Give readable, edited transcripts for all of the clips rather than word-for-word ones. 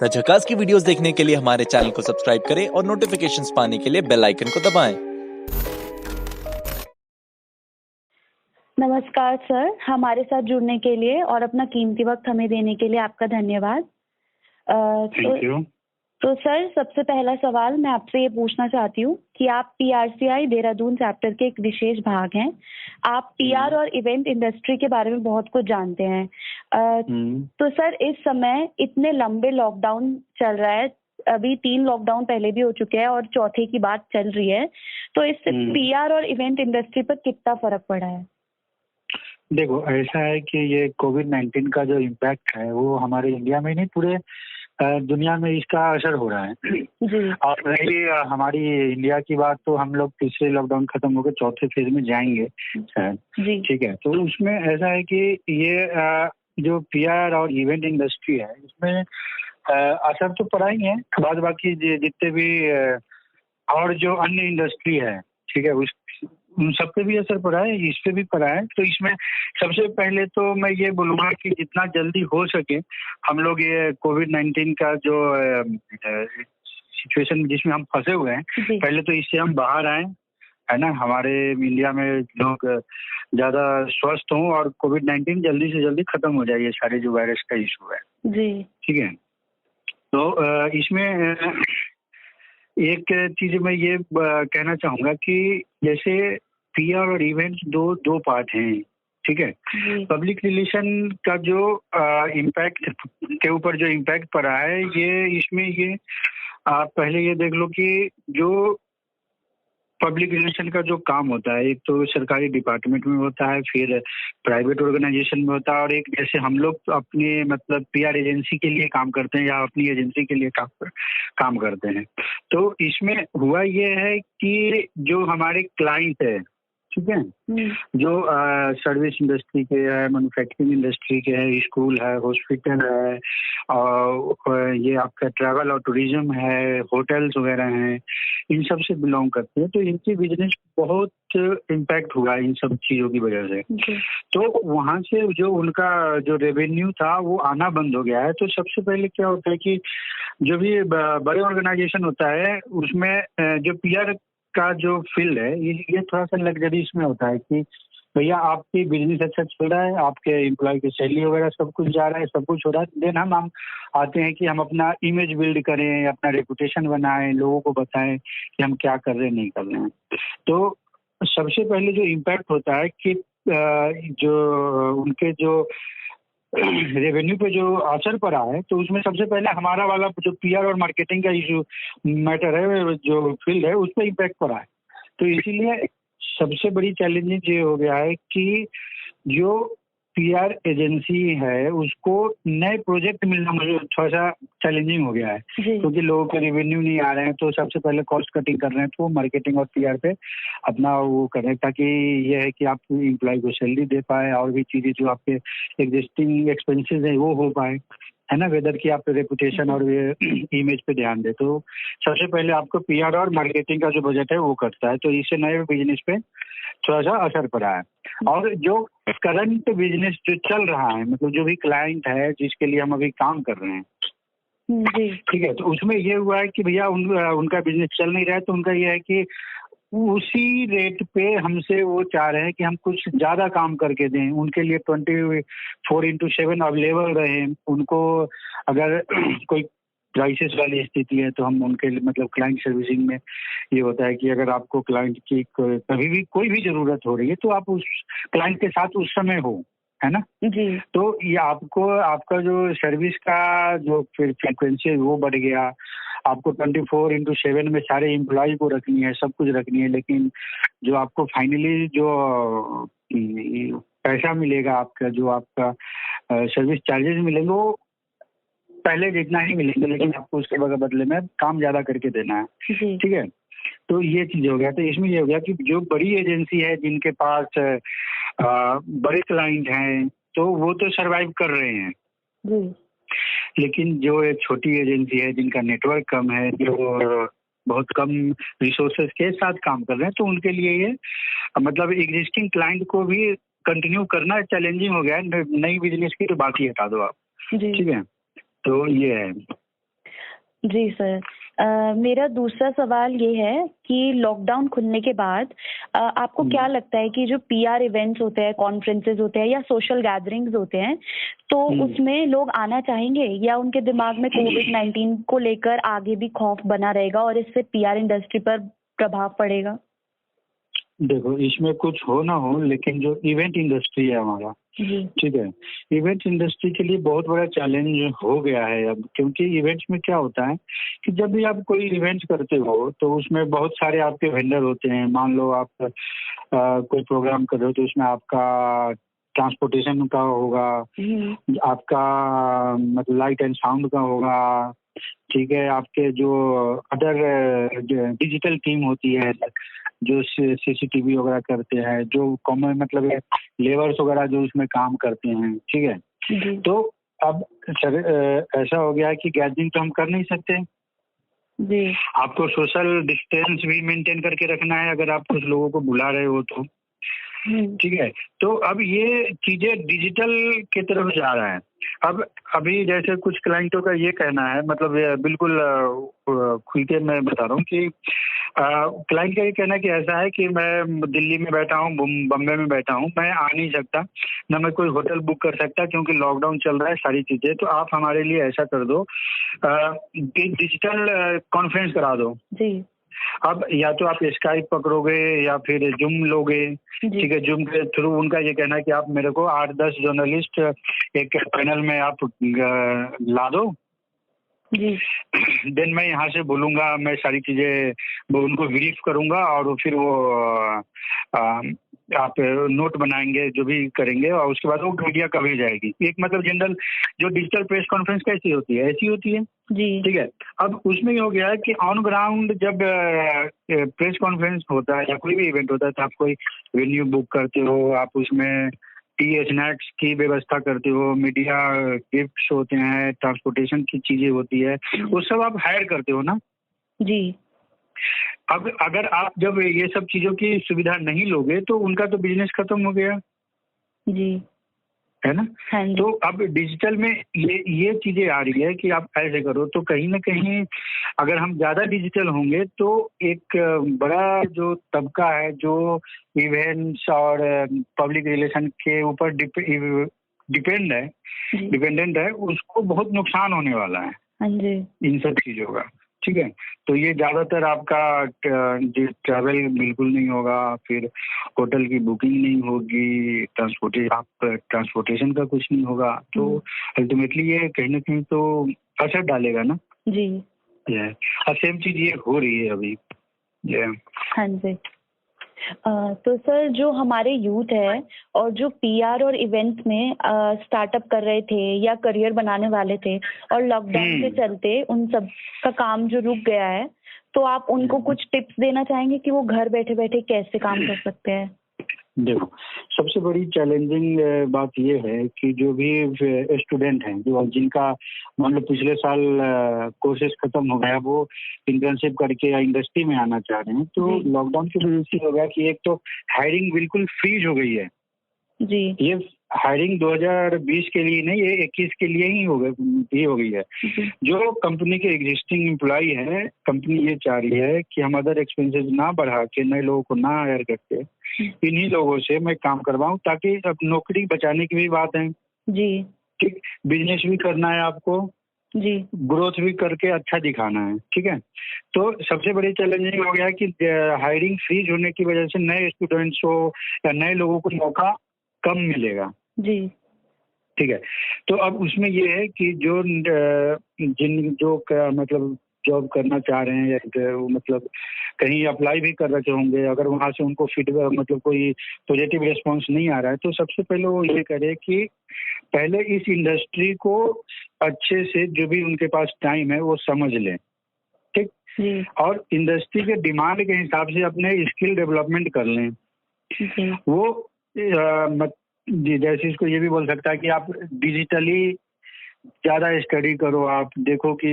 The झकास की videos देखने के लिए हमारे चैनल को सब्सक्राइब करें और नोटिफिकेशंस पाने के लिए बेल आइकन को दबाएं। नमस्कार सर, हमारे साथ जुड़ने के लिए और अपना कीमती वक्त हमें देने के लिए आपका धन्यवाद। Thank you. तो सर, सबसे पहला सवाल मैं आपसे ये पूछना चाहती हूँ कि आप पीआरसीआई देहरादून चैप्टर के एक विशेष भाग हैं। आप पीआर और इवेंट इंडस्ट्री के बारे में बहुत कुछ जानते हैं। तो सर, इस समय इतने लंबे लॉकडाउन चल रहा है, अभी 3 लॉकडाउन पहले भी हो चुके हैं और चौथे की बात चल रही है, तो इससे पीआर और इवेंट इंडस्ट्री पर कितना फर्क पड़ा है? देखो, ऐसा है कि ये कोविड-19 का जो इम्पैक्ट है वो हमारे इंडिया में नहीं, पूरे दुनिया में इसका असर हो रहा है। जी। और रही हमारी इंडिया की बात, तो हम लोग तीसरे लॉकडाउन खत्म होकर चौथे फेज में जाएंगे शायद। जी। ठीक है, तो उसमें ऐसा है कि ये जो पीआर और इवेंट इंडस्ट्री है, इसमें असर तो पड़ा ही है। बाद बाकी जितने भी और जो अन्य इंडस्ट्री है, ठीक है, उन सब पे भी असर पड़ा है, इस पे भी पड़ा है। तो इसमें सबसे पहले तो मैं ये बोलूँगा कि जितना जल्दी हो सके हम लोग ये कोविड-19 का जो सिचुएशन जिसमें हम फंसे हुए हैं, पहले तो इससे हम बाहर आए, है ना। हमारे इंडिया में लोग ज़्यादा स्वस्थ हों और कोविड-19 जल्दी से जल्दी खत्म हो जाए, ये सारे जो वायरस का इशू है। जी, ठीक है। तो इसमें एक चीज मैं ये कहना चाहूंगा कि जैसे पीआर और इवेंट्स दो पार्ट हैं, ठीक है। पब्लिक रिलेशन का जो इम्पैक्ट के ऊपर जो इम्पैक्ट पड़ा है, ये इसमें ये आप पहले ये देख लो कि जो पब्लिक रिलेशन का जो काम होता है, एक तो सरकारी डिपार्टमेंट में होता है, फिर प्राइवेट ऑर्गेनाइजेशन में होता है, और एक जैसे हम लोग अपने मतलब पीआर एजेंसी के लिए काम करते हैं या अपनी एजेंसी के लिए काम करते हैं। तो इसमें हुआ ये है कि जो हमारे क्लाइंट है, ठीक है, जो सर्विस इंडस्ट्री के है, मैन्युफैक्चरिंग इंडस्ट्री के है, स्कूल है, हॉस्पिटल है, और ये आपका ट्रैवल और टूरिज्म है, होटल्स वगैरह हैं, इन सब से बिलोंग करते हैं। तो इनकी बिजनेस बहुत इम्पैक्ट हुआ इन सब चीज़ों की वजह से। तो वहाँ से जो उनका जो रेवेन्यू था वो आना बंद हो गया है। तो सबसे पहले क्या होता है कि जो भी बड़े ऑर्गेनाइजेशन होता है, उसमें जो पीआर का जो फील्ड है, ये थोड़ा सा लग्जरीज में होता है कि भैया आपकी बिजनेस अच्छा चल रहा है, आपके एम्प्लॉय की सैलरी वगैरह सब कुछ जा रहा है, सब कुछ हो रहा है, देन हम आते हैं कि हम अपना इमेज बिल्ड करें, अपना रेपुटेशन बनाएं, लोगों को बताएं कि हम क्या कर रहे हैं, नहीं कर रहे हैं। तो सबसे पहले जो इम्पैक्ट होता है कि जो उनके जो रेवेन्यू पे जो असर पड़ा है, तो उसमें सबसे पहले हमारा वाला जो पीआर और मार्केटिंग का इशू मैटर है, जो फील्ड है, उस पर इम्पैक्ट पड़ा है। तो इसीलिए सबसे बड़ी चैलेंज ये हो गया है कि जो पीआर एजेंसी है उसको नए प्रोजेक्ट मिलना मुझे थोड़ा सा चैलेंजिंग हो गया है, क्योंकि लोगों के रेवेन्यू नहीं आ रहे हैं। तो सबसे पहले कॉस्ट कटिंग कर रहे हैं, तो मार्केटिंग और पीआर पे अपना वो कर रहे हैं, ताकि ये है कि आप एम्प्लॉय को सैलरी दे पाए और भी चीज़ें जो आपके एग्जिस्टिंग एक्सपेंसेस हैं वो हो पाए, है ना, वेदर की आप रेपुटेशन और इमेज पे ध्यान दे। तो सबसे पहले आपको पीआर और मार्केटिंग का जो बजट है वो कटता है, तो इससे नए बिजनेस पे थोड़ा सा असर पड़ा है। और जो करंट बिजनेस जो चल रहा है, मतलब जो भी क्लाइंट है जिसके लिए हम अभी काम कर रहे हैं, ठीक है, तो उसमें ये हुआ है कि भैया उनका बिजनेस चल नहीं रहा है, तो उनका ये है कि उसी रेट पे हमसे वो चाह रहे हैं कि हम कुछ ज्यादा काम करके दें, उनके लिए 24/7 अवेलेबल रहे। उनको अगर कोई क्राइसिस वाली स्थिति है तो हम उनके लिए मतलब क्लाइंट सर्विसिंग में ये होता है कि अगर आपको क्लाइंट की कभी भी कोई भी जरूरत हो रही है, तो आप उस क्लाइंट के साथ उस समय हो, है ना जी। तो ये आपको आपका जो सर्विस का जो फ्रीक्वेंसी है वो बढ़ गया। आपको 24/7 में सारे एम्प्लॉय को रखनी है, सब कुछ रखनी है, लेकिन जो आपको फाइनली जो पैसा मिलेगा, आपका जो आपका सर्विस चार्जेस मिलेंगे वो पहले जितना ही मिलेंगे, लेकिन आपको उसके बदले में काम ज्यादा करके देना है, ठीक है। तो ये चीज हो गया। तो इसमें ये हो गया कि जो बड़ी एजेंसी है जिनके पास बड़े क्लाइंट हैं, तो वो तो सरवाइव कर रहे हैं, लेकिन जो एक छोटी एजेंसी है जिनका नेटवर्क कम है, जो बहुत कम रिसोर्सेज के साथ काम कर रहे हैं, तो उनके लिए ये मतलब एग्जिस्टिंग क्लाइंट को भी कंटिन्यू करना चैलेंजिंग हो गया है। नई बिजनेस की तो बात ही हटा दो आप, ठीक है। तो ये है। जी सर। मेरा दूसरा सवाल ये है कि लॉकडाउन खुलने के बाद आपको क्या लगता है कि जो पीआर इवेंट्स होते हैं, कॉन्फ्रेंसेस होते हैं या सोशल गैदरिंग्स होते हैं, तो उसमें लोग आना चाहेंगे या उनके दिमाग में कोविड-19 को लेकर आगे भी खौफ बना रहेगा और इससे पीआर इंडस्ट्री पर प्रभाव पड़ेगा? देखो, इसमें कुछ हो ना हो, लेकिन जो इवेंट इंडस्ट्री है हमारा, जी। ठीक है, इवेंट इंडस्ट्री के लिए बहुत बड़ा चैलेंज हो गया है अब, क्योंकि इवेंट्स में क्या होता है कि जब भी आप कोई इवेंट करते हो तो उसमें बहुत सारे आपके वेंडर होते हैं। मान लो आप कोई प्रोग्राम कर रहे हो तो उसमें आपका ट्रांसपोर्टेशन का होगा, आपका मतलब लाइट एंड साउंड का होगा, ठीक है, आपके जो अदर डिजिटल टीम होती है, जो सीसीटीवी वगैरह करते हैं, जो कॉमन मतलब लेबर्स वगैरह जो उसमें काम करते हैं, ठीक है। तो अब सर ऐसा हो गया है कि गैदरिंग तो हम कर नहीं सकते। जी। आपको सोशल डिस्टेंस भी मेंटेन करके रखना है अगर आप कुछ लोगों को बुला रहे हो तो, ठीक है। तो अब ये चीजें डिजिटल की तरफ जा रहा है। अब अभी जैसे कुछ क्लाइंटों का ये कहना है, मतलब ये बिल्कुल खुल के मैं बता रहा हूँ कि क्लाइंट का ये कहना है कि ऐसा है कि मैं दिल्ली में बैठा हूँ, बम्बई में बैठा हूँ, मैं आ नहीं सकता, ना मैं कोई होटल बुक कर सकता क्योंकि लॉकडाउन चल रहा है सारी चीजें। तो आप हमारे लिए ऐसा कर दो कि डिजिटल कॉन्फ्रेंस करा दो। जी। अब या तो आप स्काइप पकड़ोगे या फिर जूम लोगे, ठीक है। जूम के थ्रू उनका ये कहना है कि आप मेरे को 8-10 जर्नलिस्ट एक पैनल में आप ला दो, जी। देन मैं यहाँ से बोलूँगा, मैं सारी चीज़ें वो उनको ब्रीफ करूँगा और फिर वो आप नोट बनाएंगे जो भी करेंगे और उसके बाद वो मीडिया कवरेज जाएगी। एक मतलब जनरल जो डिजिटल प्रेस कॉन्फ्रेंस कैसी होती है ऐसी होती है, जी। ठीक है। अब उसमें ये हो गया है कि ऑन ग्राउंड जब प्रेस कॉन्फ्रेंस होता है या कोई भी इवेंट होता है तो आप कोई वेन्यू बुक करते हो, आप उसमें टी स्नैक्स की व्यवस्था करते हो, मीडिया गिफ्ट्स होते हैं, ट्रांसपोर्टेशन की चीजें होती है, वो सब आप हायर करते हो ना। जी। अब अगर आप जब ये सब चीजों की सुविधा नहीं लोगे तो उनका तो बिजनेस खत्म हो गया, जी, है ना। हाँ जी। तो अब डिजिटल में ये चीजें आ रही है कि आप ऐसे करो, तो कहीं ना कहीं अगर हम ज्यादा डिजिटल होंगे तो एक बड़ा जो तबका है जो इवेंट्स और पब्लिक रिलेशन के ऊपर डिपेंडेंट है, उसको बहुत नुकसान होने वाला है। हाँ जी। इन सब चीजों का, ठीक है। तो ये ज्यादातर आपका ट्रैवल बिल्कुल नहीं होगा, फिर होटल की बुकिंग नहीं होगी, ट्रांसपोर्टेशन का कुछ नहीं होगा, तो अल्टीमेटली ये कहीं ना कहीं तो असर डालेगा ना। जी। और सेम चीज ये हो रही है अभी। हाँ जी। तो सर जो हमारे यूथ है और जो पीआर और इवेंट्स में स्टार्टअप कर रहे थे या करियर बनाने वाले थे और लॉकडाउन के चलते उन सब का काम जो रुक गया है, तो आप उनको कुछ टिप्स देना चाहेंगे कि वो घर बैठे बैठे कैसे काम कर सकते हैं? देखो, सबसे बड़ी चैलेंजिंग बात ये है कि जो भी स्टूडेंट हैं, जो जिनका मान लो पिछले साल कोर्सेज खत्म हो गया, वो इंटर्नशिप करके या इंडस्ट्री में आना चाह रहे हैं, तो लॉकडाउन की वजह से हो गया कि एक तो हायरिंग बिल्कुल फ्रीज हो गई है। जी। ये हायरिंग 2020 के लिए नहीं, ये 21 के लिए ही हो गई है। जो कंपनी के एग्जिस्टिंग एम्प्लॉय है, कंपनी ये चाह रही है कि हम अदर एक्सपेंसेस ना बढ़ा के, नए लोगों को ना हायर करके इन्हीं लोगों से मैं काम करवाऊं, ताकि अब नौकरी बचाने की भी बात है। जी। ठीक, बिजनेस भी करना है आपको, जी, ग्रोथ भी करके अच्छा दिखाना है, ठीक है। तो सबसे बड़ी चैलेंजिंग हो गया कि हायरिंग फ्रीज होने की वजह से नए स्टूडेंट्स को या नए लोगों को मौका कम मिलेगा। जी, ठीक है। तो अब उसमें ये है कि जो मतलब जॉब करना चाह रहे हैं या मतलब कहीं अप्लाई भी कर रखे होंगे, अगर वहां से उनको फीडबैक मतलब कोई पॉजिटिव रिस्पांस नहीं आ रहा है, तो सबसे पहले वो ये करे कि पहले इस इंडस्ट्री को अच्छे से, जो भी उनके पास टाइम है वो समझ लें, ठीक, और इंडस्ट्री के डिमांड के हिसाब से अपने स्किल डेवलपमेंट कर लें। वो जी, जैसे इसको ये भी बोल सकता है कि आप डिजिटली ज़्यादा स्टडी करो, आप देखो कि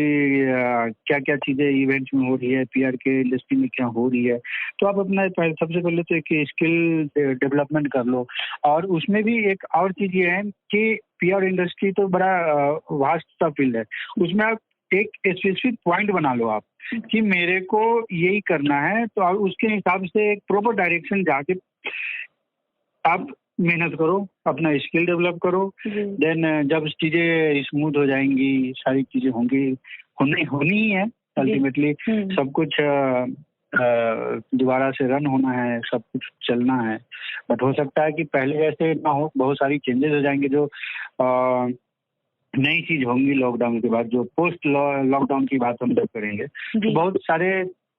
क्या क्या चीज़ें इवेंट्स में हो रही है, पीआर के इंडस्ट्री में क्या हो रही है, तो आप अपना सबसे पहले तो एक स्किल डेवलपमेंट कर लो। और उसमें भी एक और चीज़ ये है कि पीआर इंडस्ट्री तो बड़ा वास्ट सा फील्ड है, उसमें आप एक स्पेसिफिक पॉइंट बना लो आप कि मेरे को यही करना है, तो आप उसके हिसाब से एक प्रॉपर डायरेक्शन जाके आप मेहनत करो, अपना स्किल डेवलप करो। देन जब चीजें स्मूथ हो जाएंगी, सारी चीजें होंगी, होनी ही है अल्टीमेटली। सब कुछ दोबारा से रन होना है, सब कुछ चलना है। बट हो सकता है कि पहले जैसे ना हो, बहुत सारी चेंजेस हो जाएंगे जो नई चीज होंगी लॉकडाउन के बाद। जो पोस्ट लॉकडाउन की बात हम जब करेंगे तो बहुत सारे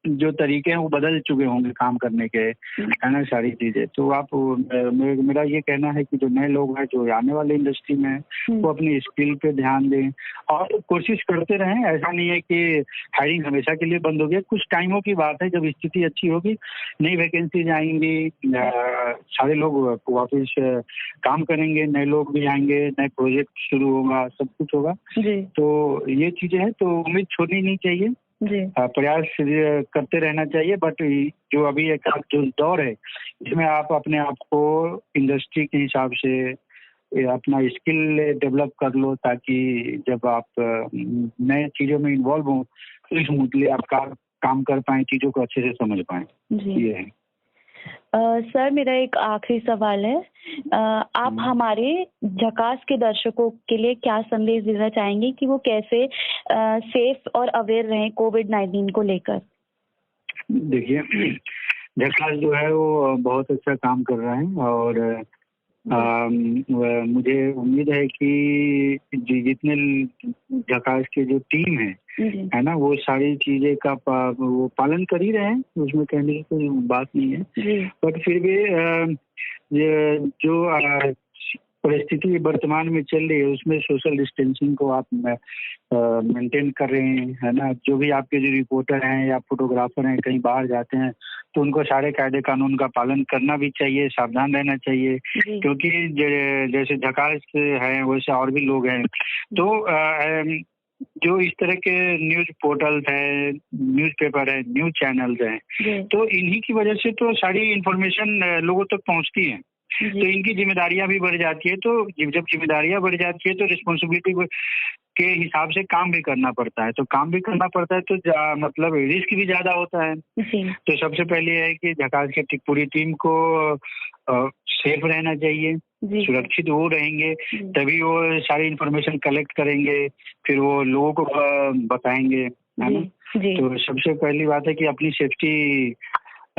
जो तरीके हैं वो बदल चुके होंगे काम करने के, है ना, सारी चीजें। तो आप मेरा ये कहना है कि जो नए लोग हैं जो आने वाले इंडस्ट्री में हैं, वो अपनी स्किल पे ध्यान दें और कोशिश करते रहें। ऐसा नहीं है कि हायरिंग हमेशा के लिए बंद हो गया, कुछ टाइमों की बात है। जब स्थिति अच्छी होगी, नई वैकेंसीज आएंगी, सारे लोग वापस काम करेंगे, नए लोग भी आएंगे, नए प्रोजेक्ट शुरू होगा, सब कुछ होगा। तो ये चीजें हैं, तो उम्मीद छोड़नी नहीं चाहिए, प्रयास करते रहना चाहिए। बट जो अभी एक जो दौर है, इसमें आप अपने आप को इंडस्ट्री के हिसाब से अपना स्किल डेवलप कर लो, ताकि जब आप नए चीजों में इन्वॉल्व हो तो स्मूथली आप काम कर पाए, चीजों को अच्छे से समझ पाए। ये है। सर, मेरा एक आखिरी सवाल है। आप हमारे झकास के दर्शकों के लिए क्या संदेश देना चाहेंगे कि वो कैसे सेफ और अवेयर रहें कोविड-19 को लेकर? देखिए, झकास जो है वो बहुत अच्छा काम कर रहा है और मुझे उम्मीद है कि जितने झकास की जो टीम है ना, वो सारी चीजें का वो पालन कर ही रहे हैं, उसमें कहने की कोई बात नहीं है। बट फिर भी जो परिस्थिति वर्तमान में चल रही है, उसमें सोशल डिस्टेंसिंग को आप मेंटेन कर रहे हैं, है ना। जो भी आपके जो रिपोर्टर हैं या फोटोग्राफर हैं, कहीं बाहर जाते हैं तो उनको सारे कायदे कानून का पालन करना भी चाहिए, सावधान रहना चाहिए। क्योंकि जैसे झकास है वैसे और भी लोग हैं, तो जो इस तरह के न्यूज पोर्टल्स हैं, न्यूज़पेपर है, न्यूज चैनल्स हैं, तो इन्हीं की वजह से तो सारी इंफॉर्मेशन लोगों तक पहुंचती है। तो इनकी जिम्मेदारियां भी बढ़ जाती है। तो जब जिम्मेदारियां बढ़ जाती है तो रिस्पॉन्सिबिलिटी के हिसाब से काम भी करना पड़ता है। तो काम भी करना पड़ता है तो मतलब रिस्क भी ज्यादा होता है। तो सबसे पहले है कि झकास की पूरी टीम को सेफ रहना चाहिए, सुरक्षित वो रहेंगे तभी वो सारी इंफॉर्मेशन कलेक्ट करेंगे, फिर वो लोगों को बताएंगे, है ना। तो सबसे पहली बात है कि अपनी सेफ्टी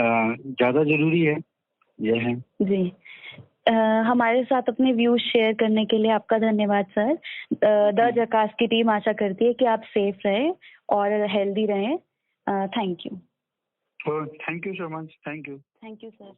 ज्यादा जरूरी है, यह है। जी। हमारे साथ अपने व्यूज शेयर करने के लिए आपका धन्यवाद सर। द झकास की टीम आशा करती है कि आप सेफ रहें और हेल्दी रहें। Thank you. Thank you so much. Thank you. Thank you sir.